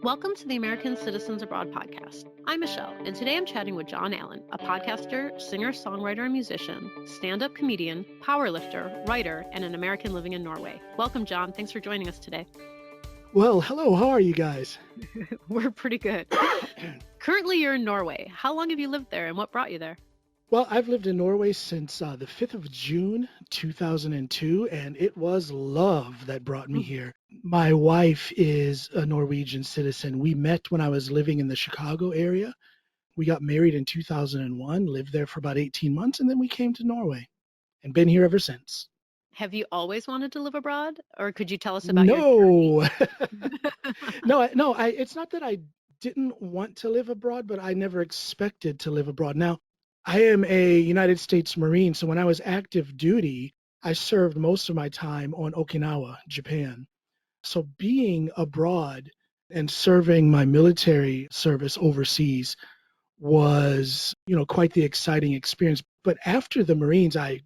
Welcome to the American Citizens Abroad podcast. I'm Michelle, and today I'm chatting with John Allen, a podcaster, singer-songwriter and musician, stand-up comedian, powerlifter, writer, and an American living in Norway. Welcome, John. Thanks for joining us today. Well, hello. How are you guys? We're pretty good. Currently, you're in Norway. How long have you lived there, and what brought you there? Well, I've lived in Norway since the 5th of June, 2002, and it was love that brought me here. My wife is a Norwegian citizen. We met when I was living in the Chicago area. We got married in 2001, lived there for about 18 months, and then we came to Norway and been here ever since. Have you always wanted to live abroad, or could you tell us about your journey? No, it's not that I didn't want to live abroad, but I never expected to live abroad. Now, I am a United States Marine, so when I was active duty, I served most of my time on Okinawa, Japan. So being abroad and serving my military service overseas was, quite the exciting experience. But after the Marines, I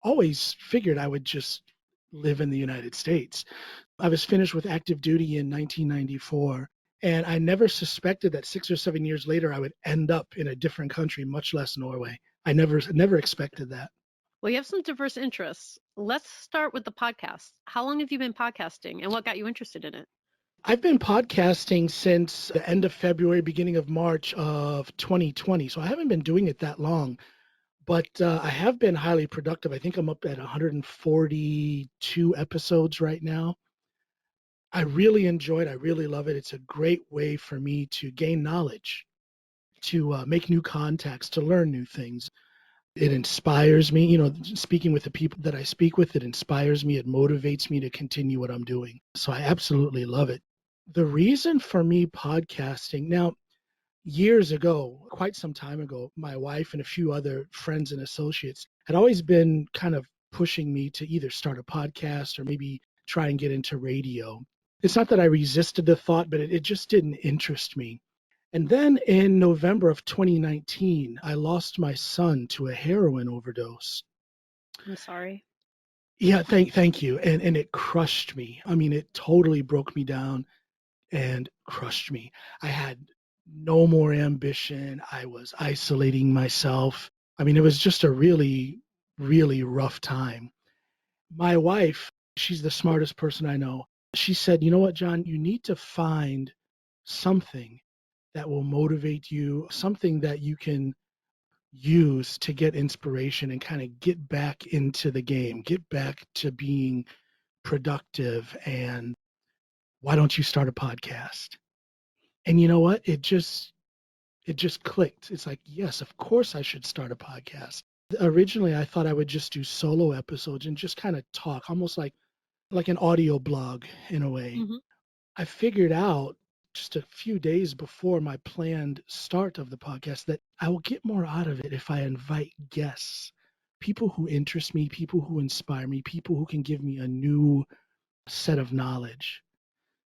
always figured I would just live in the United States. I was finished with active duty in 1994, and I never suspected that 6 or 7 years later I would end up in a different country, much less Norway. I never expected that. Well, you have some diverse interests. Let's start with the podcast. How long have you been podcasting, and what got you interested in it? I've been podcasting since the end of February, beginning of March of 2020, so I haven't been doing it that long. But I have been highly productive. I think I'm up at 142 episodes right now. I really enjoy it. I really love it. It's a great way for me to gain knowledge, to make new contacts, to learn new things. It inspires me, speaking with the people that I speak with, it inspires me, it motivates me to continue what I'm doing. So I absolutely love it. The reason for me podcasting, now, years ago, quite some time ago, my wife and a few other friends and associates had always been kind of pushing me to either start a podcast or maybe try and get into radio. It's not that I resisted the thought, but it just didn't interest me. And then in November of 2019, I lost my son to a heroin overdose. I'm sorry. Yeah, thank you. And it crushed me. I mean, it totally broke me down and crushed me. I had no more ambition. I was isolating myself. I mean, it was just a really, really rough time. My wife, she's the smartest person I know. She said, "You know what, John, you need to find something that will motivate you, something that you can use to get inspiration and kind of get back into the game, get back to being productive. And why don't you start a podcast?" And you know what? It just clicked. It's like, yes, of course I should start a podcast. Originally, I thought I would just do solo episodes and just kind of talk, almost like an audio blog in a way. Mm-hmm. I figured out just a few days before my planned start of the podcast that I will get more out of it if I invite guests, people who interest me, people who inspire me, people who can give me a new set of knowledge.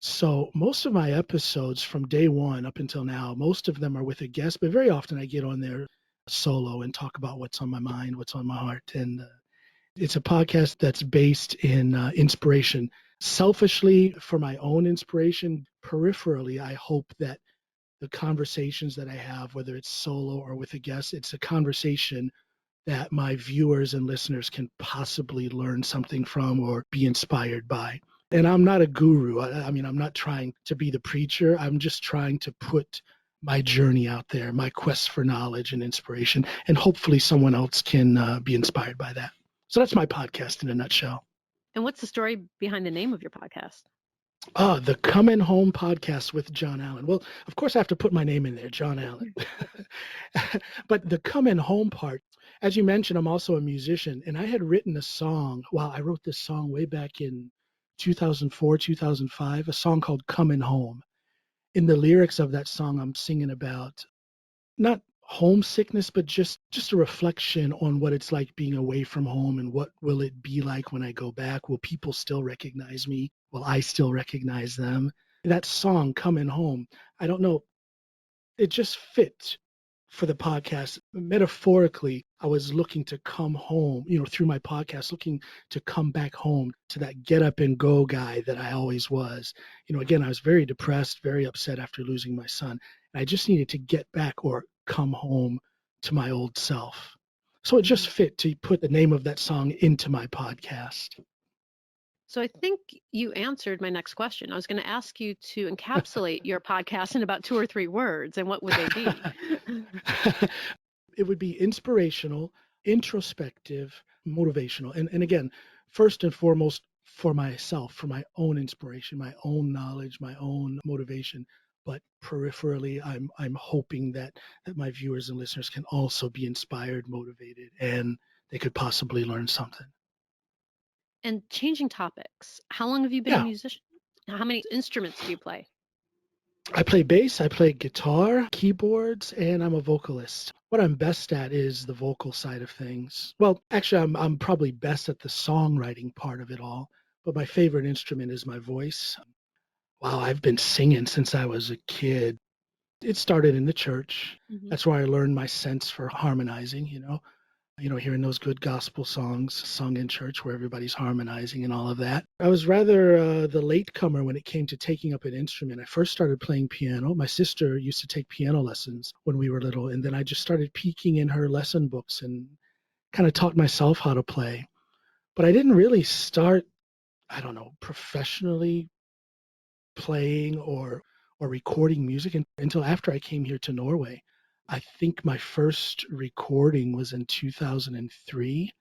So most of my episodes from day one up until now, most of them are with a guest, but very often I get on there solo and talk about what's on my mind, what's on my heart. And it's a podcast that's based in inspiration. Selfishly, for my own inspiration, peripherally, I hope that the conversations that I have, whether it's solo or with a guest, it's a conversation that my viewers and listeners can possibly learn something from or be inspired by. And I'm not a guru. I mean, I'm not trying to be the preacher. I'm just trying to put my journey out there, my quest for knowledge and inspiration, and hopefully someone else can be inspired by that. So that's my podcast in a nutshell. And what's the story behind the name of your podcast? The Comin Home podcast with John Allen. Well, of course, I have to put my name in there, John Allen. But the Comin Home part, as you mentioned, I'm also a musician, and I had written a song. Well, I wrote this song way back in 2004, 2005, a song called Comin Home. In the lyrics of that song, I'm singing about not homesickness, but just a reflection on what it's like being away from home and what will it be like when I go back? Will people still recognize me? Will I still recognize them? That song, Comin' Home, I don't know, it just fit for the podcast. Metaphorically, I was looking to come home, through my podcast, looking to come back home to that get up and go guy that I always was. Again, I was very depressed, very upset after losing my son. And I just needed to get back or come home to my old self. So it just fit to put the name of that song into my podcast. So I think you answered my next question. I was going to ask you to encapsulate your podcast in about 2 or 3 words, and what would they be? It would be inspirational, introspective, motivational. And again, first and foremost, for myself, for my own inspiration, my own knowledge, my own motivation. But peripherally, I'm hoping that my viewers and listeners can also be inspired, motivated, and they could possibly learn something. And changing topics, how long have you been a musician? How many instruments do you play? I play bass, I play guitar, keyboards, and I'm a vocalist. What I'm best at is the vocal side of things. Well, actually, I'm probably best at the songwriting part of it all, but my favorite instrument is my voice. Wow, I've been singing since I was a kid. It started in the church. That's where I learned my sense for harmonizing, hearing those good gospel songs sung in church where everybody's harmonizing and all of that. I was rather the latecomer when it came to taking up an instrument. I first started playing piano. My sister used to take piano lessons when we were little, and then I just started peeking in her lesson books and kind of taught myself how to play. But I didn't really start, professionally playing or recording music until after I came here to Norway. I think my first recording was in 2003.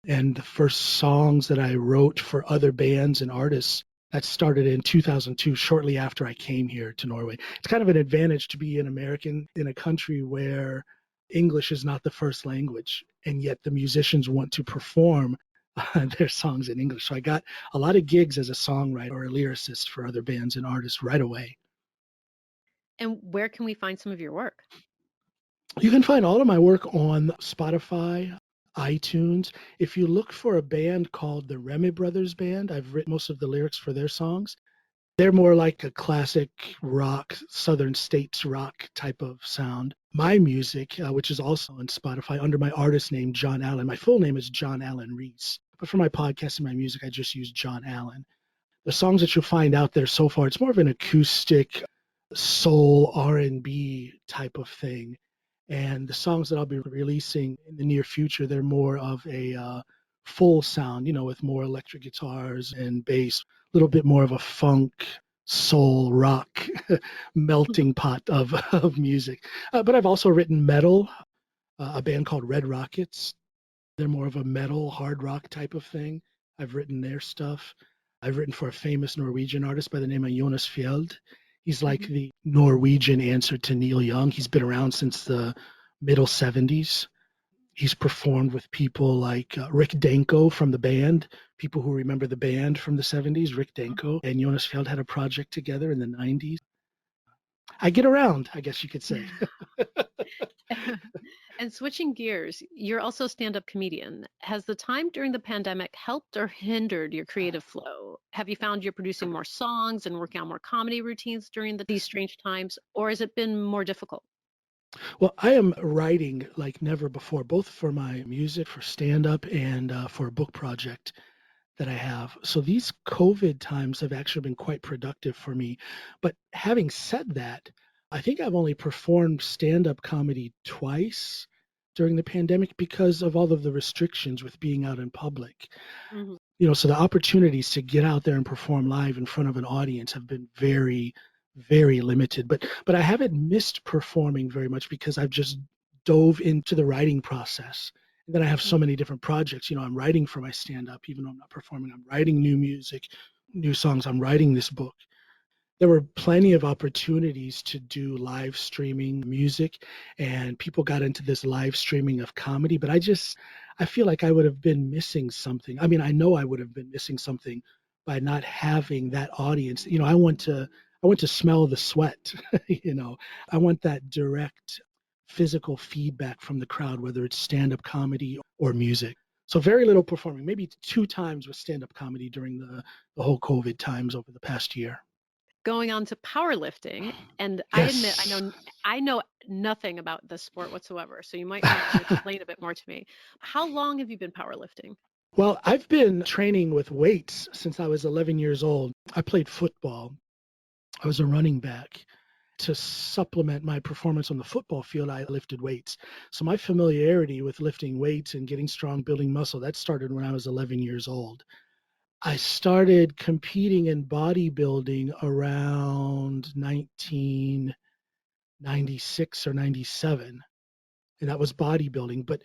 And the first songs that I wrote for other bands and artists, that started in 2002, shortly after I came here to Norway. It's kind of an advantage to be an American in a country where English is not the first language, and yet the musicians want to perform their songs in English. So I got a lot of gigs as a songwriter or a lyricist for other bands and artists right away. And where can we find some of your work? You can find all of my work on Spotify, iTunes. If you look for a band called the Remy Brothers Band, I've written most of the lyrics for their songs. They're more like a classic rock, Southern States rock type of sound. My music, which is also on Spotify under my artist name, John Allen. My full name is John Allen Reese. But for my podcast and my music, I just use John Allen. The songs that you'll find out there so far, it's more of an acoustic soul R&B type of thing. And the songs that I'll be releasing in the near future, they're more of a full sound, with more electric guitars and bass, a little bit more of a funk, soul, rock melting pot of music. But I've also written metal, a band called Red Rockets. They're more of a metal, hard rock type of thing. I've written their stuff. I've written for a famous Norwegian artist by the name of Jonas Fjeld. He's like the Norwegian answer to Neil Young. He's been around since the middle 70s. He's performed with people like Rick Danko from the band, people who remember the band from the 70s. Rick Danko and Jonas Fjeld had a project together in the 90s. I get around, I guess you could say. And switching gears, you're also a stand-up comedian. Has the time during the pandemic helped or hindered your creative flow? Have you found you're producing more songs and working on more comedy routines during these strange times, or has it been more difficult? Well, I am writing like never before, both for my music, for stand-up, and for a book project that I have. So these COVID times have actually been quite productive for me. But having said that, I think I've only performed stand-up comedy twice during the pandemic because of all of the restrictions with being out in public. So the opportunities to get out there and perform live in front of an audience have been very, very limited. But I haven't missed performing very much because I've just dove into the writing process. And then I have so many different projects. I'm writing for my stand-up, even though I'm not performing. I'm writing new music, new songs. I'm writing this book. There were plenty of opportunities to do live streaming music, and people got into this live streaming of comedy. But I feel like I would have been missing something. I mean, I know I would have been missing something by not having that audience. I want to smell the sweat. I want that direct physical feedback from the crowd, whether it's stand-up comedy or music. So very little performing, maybe 2 times with stand-up comedy during the whole COVID times over the past year. going on to powerlifting. And I admit, Yes. I know nothing about this sport whatsoever. So you might have to explain a bit more to me. How long have you been powerlifting? Well, I've been training with weights since I was 11 years old. I played football. I was a running back. To supplement my performance on the football field, I lifted weights. So my familiarity with lifting weights and getting strong, building muscle, that started when I was 11 years old. I started competing in bodybuilding around 1996 or 97, and that was bodybuilding. But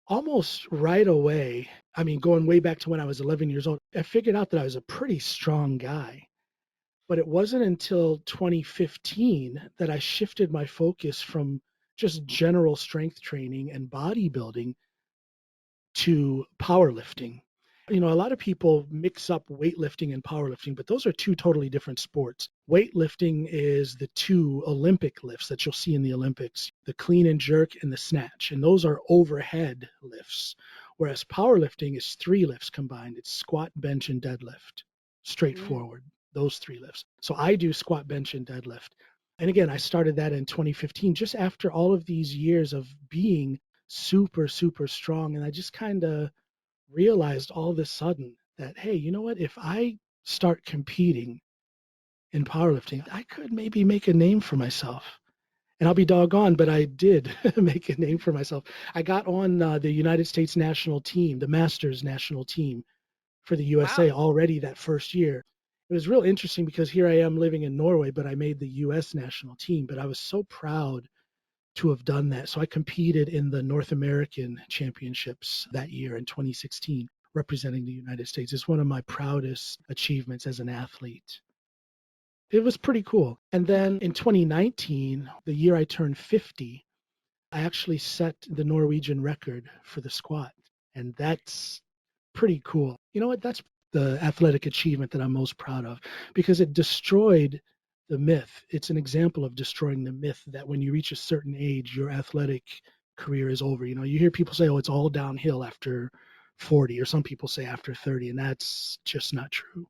almost right away, I mean, going way back to when I was 11 years old, I figured out that I was a pretty strong guy. But it wasn't until 2015 that I shifted my focus from just general strength training and bodybuilding to powerlifting. You know, a lot of people mix up weightlifting and powerlifting, but those are two totally different sports. Weightlifting is the two Olympic lifts that you'll see in the Olympics, the clean and jerk and the snatch, and those are overhead lifts. Whereas powerlifting is three lifts combined. It's squat, bench, and deadlift. Mm. Straightforward, those three lifts. So I do squat, bench, and deadlift. And again, I started that in 2015, just after all of these years of being super, super strong. And I just kind of realized all of a sudden that, hey, you know what? If I start competing in powerlifting, I could maybe make a name for myself. And I'll be doggone, but I did make a name for myself. I got on the United States national team, the Masters national team for the USA Wow. already that first year. It was real interesting because here I am living in Norway, but I made the US national team. But I was so proud to have done that. So I competed in the North American Championships that year in 2016, representing the United States. It's one of my proudest achievements as an athlete. It was pretty cool. And then in 2019, the year I turned 50, I actually set the Norwegian record for the squat. And that's pretty cool. You know what? That's the athletic achievement that I'm most proud of because it destroyed the myth. It's an example of destroying the myth that when you reach a certain age, your athletic career is over. You know, you hear people say, oh, it's all downhill after 40, or some people say after 30, and that's just not true.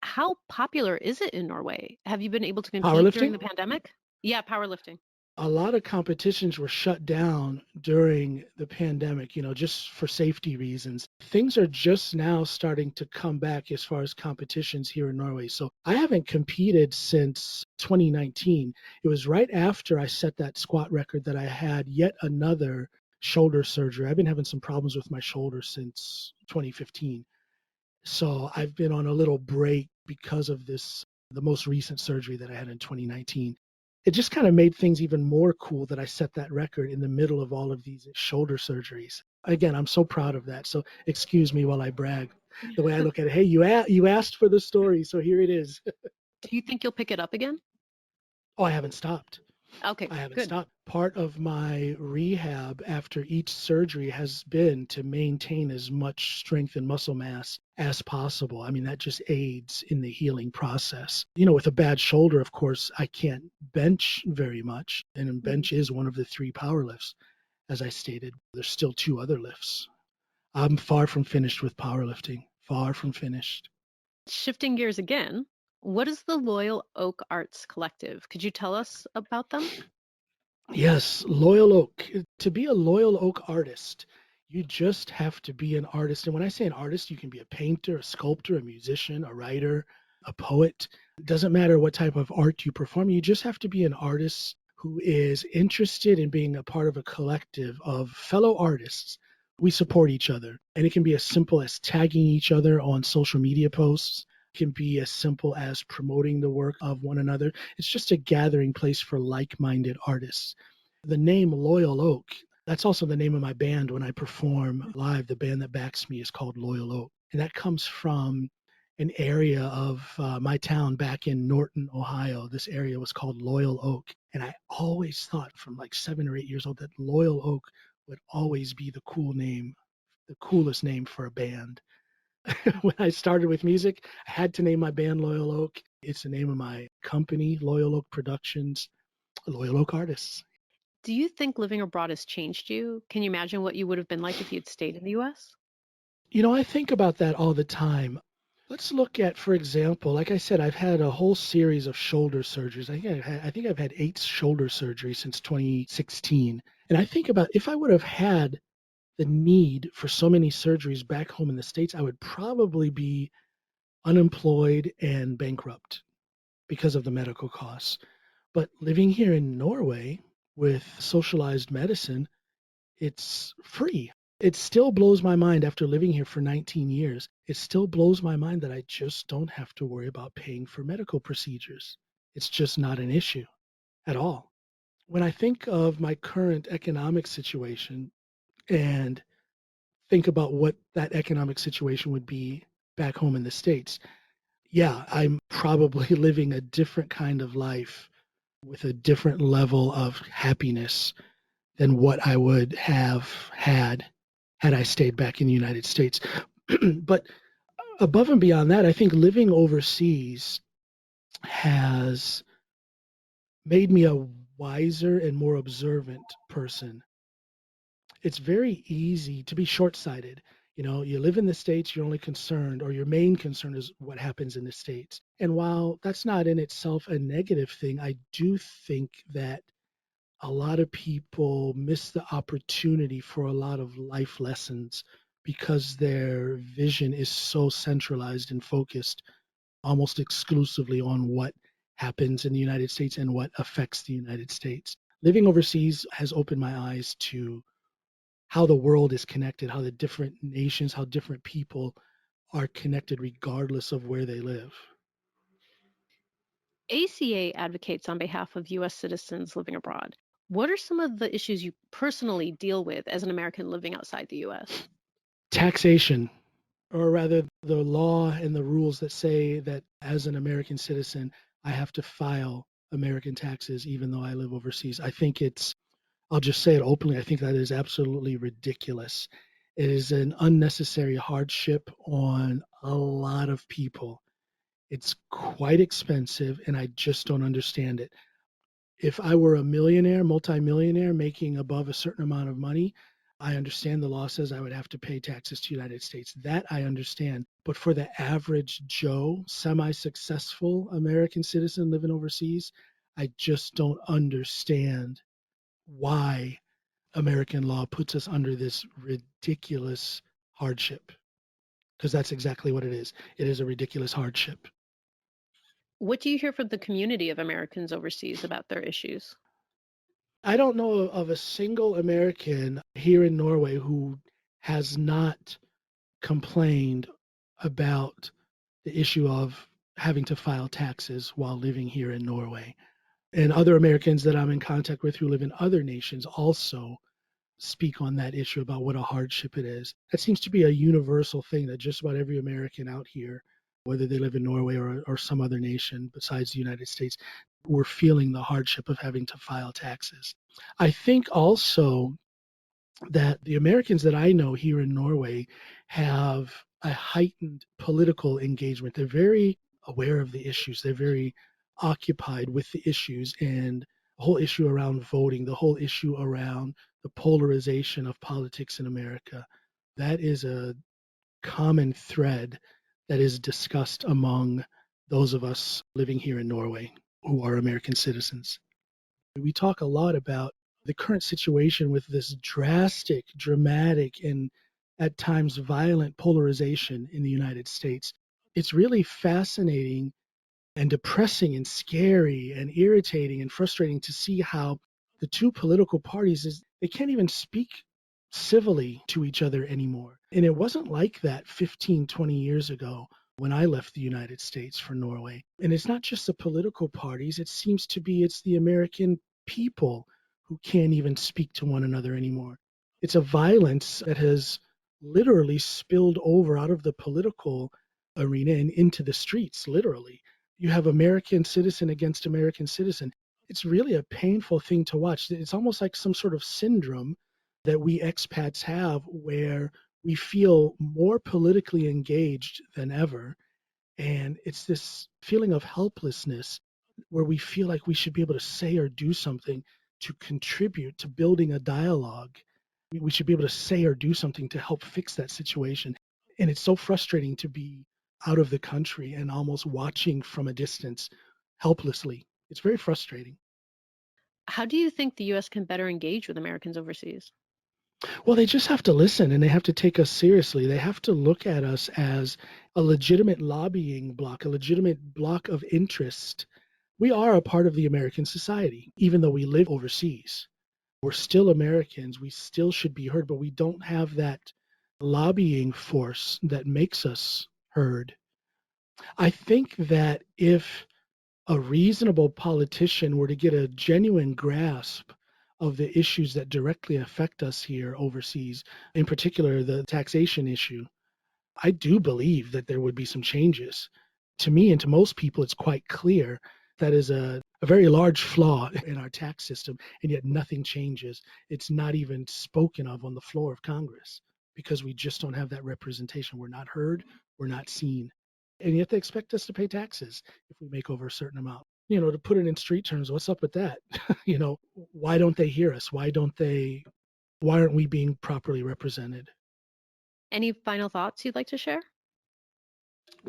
How popular is it in Norway? Have you been able to compete during Powerlifting? the pandemic? Yeah, powerlifting. A lot of competitions were shut down during the pandemic, you know, just for safety reasons. Things are just now starting to come back as far as competitions here in Norway. So I haven't competed since 2019. It was right after I set that squat record that I had yet another shoulder surgery. I've been having some problems with my shoulder since 2015. So I've been on a little break because of this, the most recent surgery that I had in 2019. It just kind of made things even more cool that I set that record in the middle of all of these shoulder surgeries. Again, I'm so proud of that. So excuse me while I brag. The way I look at it, hey, you asked for the story, so here it is. Do you think you'll pick it up again? Oh, I haven't stopped. Okay, I haven't good. stopped. Part of my rehab after each surgery has been to maintain as much strength and muscle mass as possible. I mean, that just aids in the healing process. You know, with a bad shoulder, of course, I can't bench very much. And Mhm. bench is one of the three power lifts. As I stated, there's still two other lifts. I'm far from finished with powerlifting, far from finished. Shifting gears again, what is the Loyal Oak Arts Collective? Could you tell us about them? Yes, Loyal Oak. To be a Loyal Oak artist, you just have to be an artist. And when I say an artist, you can be a painter, a sculptor, a musician, a writer, a poet. It doesn't matter what type of art you perform. You just have to be an artist who is interested in being a part of a collective of fellow artists. We support each other. And it can be as simple as tagging each other on social media posts. It can be as simple as promoting the work of one another. It's just a gathering place for like-minded artists. The name Loyal Oak, that's also the name of my band when I perform live. The band that backs me is called Loyal Oak. And that comes from an area of my town back in Norton, Ohio. This area was called Loyal Oak. And I always thought from like 7 or 8 years old that Loyal Oak would always be the cool name, the coolest name for a band. When I started with music, I had to name my band Loyal Oak. It's the name of my company, Loyal Oak Productions, Loyal Oak Artists. Do you think living abroad has changed you? Can you imagine what you would have been like if you'd stayed in the US? You know, I think about that all the time. Let's look at, for example, like I said, I've had a whole series of shoulder surgeries. I think I've had 8 shoulder surgeries since 2016. And I think about if I would have had the need for so many surgeries back home in the States, I would probably be unemployed and bankrupt because of the medical costs. But living here in Norway with socialized medicine, it's free. It still blows my mind after living here for 19 years. It still blows my mind that I just don't have to worry about paying for medical procedures. It's just not an issue at all. When I think of my current economic situation and think about what that economic situation would be back home in the States, yeah, I'm probably living a different kind of life with a different level of happiness than what I would have had I stayed back in the United States. But above and beyond that, I think living overseas has made me a wiser and more observant person. It's very easy to be short-sighted. You know, you live in the States, you're only concerned, or your main concern is what happens in the States. And while that's not in itself a negative thing, I do think that a lot of people miss the opportunity for a lot of life lessons because their vision is so centralized and focused almost exclusively on what happens in the United States and what affects the United States. Living overseas has opened my eyes to how the world is connected, how the different nations, how different people are connected regardless of where they live. ACA advocates on behalf of U.S. citizens living abroad. What are some of the issues you personally deal with as an American living outside the U.S.? Taxation, or rather the law and the rules that say that as an American citizen, I have to file American taxes even though I live overseas. I'll just say it openly, I think that is absolutely ridiculous. It is an unnecessary hardship on a lot of people. It's quite expensive, and I just don't understand it. If I were a millionaire, multimillionaire, making above a certain amount of money, I understand the law says I would have to pay taxes to the United States. That I understand. But for the average Joe, semi-successful American citizen living overseas, I just don't understand why American law puts us under this ridiculous hardship. Because that's exactly what it is. It is a ridiculous hardship. What do you hear from the community of Americans overseas about their issues? I don't know of a single American here in Norway who has not complained about the issue of having to file taxes while living here in Norway. And other Americans that I'm in contact with who live in other nations also speak on that issue about what a hardship it is. That seems to be a universal thing that just about every American out here, whether they live in Norway or some other nation besides the United States, we're feeling the hardship of having to file taxes. I think also that the Americans that I know here in Norway have a heightened political engagement. They're very aware of the issues. They're very occupied with the issues and the whole issue around voting, the whole issue around the polarization of politics in America. That is a common thread that is discussed among those of us living here in Norway who are American citizens. We talk a lot about the current situation with this drastic, dramatic, and at times violent polarization in the United States. It's really fascinating and depressing and scary and irritating and frustrating to see how the two political parties is they can't even speak civilly to each other anymore. And it wasn't like that 15, 20 years ago when I left the United States for Norway. And it's not just the political parties, it seems to be it's the American people who can't even speak to one another anymore. It's a violence that has literally spilled over out of the political arena and into the streets, literally. You have American citizen against American citizen. It's really a painful thing to watch. It's almost like some sort of syndrome that we expats have where we feel more politically engaged than ever. And it's this feeling of helplessness where we feel like we should be able to say or do something to contribute to building a dialogue. We should be able to say or do something to help fix that situation. And it's so frustrating to be out of the country and almost watching from a distance helplessly. It's very frustrating. How do you think the U.S. can better engage with Americans overseas? Well, they just have to listen and they have to take us seriously. They have to look at us as a legitimate lobbying bloc, a legitimate bloc of interest. We are a part of the American society, even though we live overseas. We're still Americans. We still should be heard, but we don't have that lobbying force that makes us heard. I think that if a reasonable politician were to get a genuine grasp of the issues that directly affect us here overseas, in particular the taxation issue, I do believe that there would be some changes. To me and to most people, it's quite clear that is a very large flaw in our tax system, and yet nothing changes. It's not even spoken of on the floor of Congress because we just don't have that representation. We're not heard, we're not seen. And yet they expect us to pay taxes if we make over a certain amount. To put it in street terms, what's up with that? Why don't they hear us? Why aren't we being properly represented? Any final thoughts you'd like to share?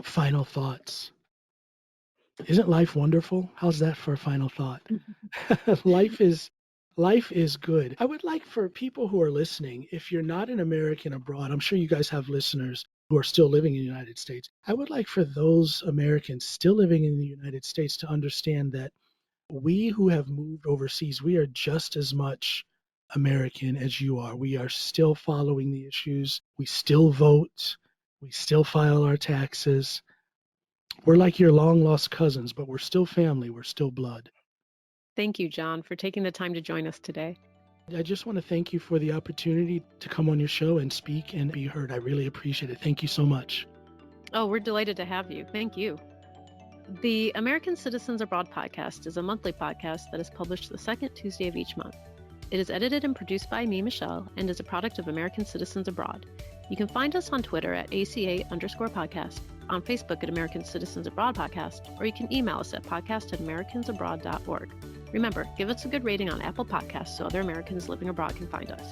Final thoughts. Isn't life wonderful? How's that for a final thought? life is good. I would like for people who are listening, if you're not an American abroad, I'm sure you guys have listeners who are still living in the United States. I would like for those Americans still living in the United States to understand that we who have moved overseas, we are just as much American as you are. We are still following the issues. We still vote. We still file our taxes. We're like your long lost cousins, but we're still family. We're still blood. Thank you, John, for taking the time to join us today. I just want to thank you for the opportunity to come on your show and speak and be heard. I really appreciate it. Thank you so much. Oh, we're delighted to have you. Thank you. The American Citizens Abroad podcast is a monthly podcast that is published the second Tuesday of each month. It is edited and produced by me, Michelle, and is a product of American Citizens Abroad. You can find us on Twitter at ACA_podcast, on Facebook at American Citizens Abroad Podcast, or you can email us at podcast@americansabroad.org. Remember, give us a good rating on Apple Podcasts so other Americans living abroad can find us.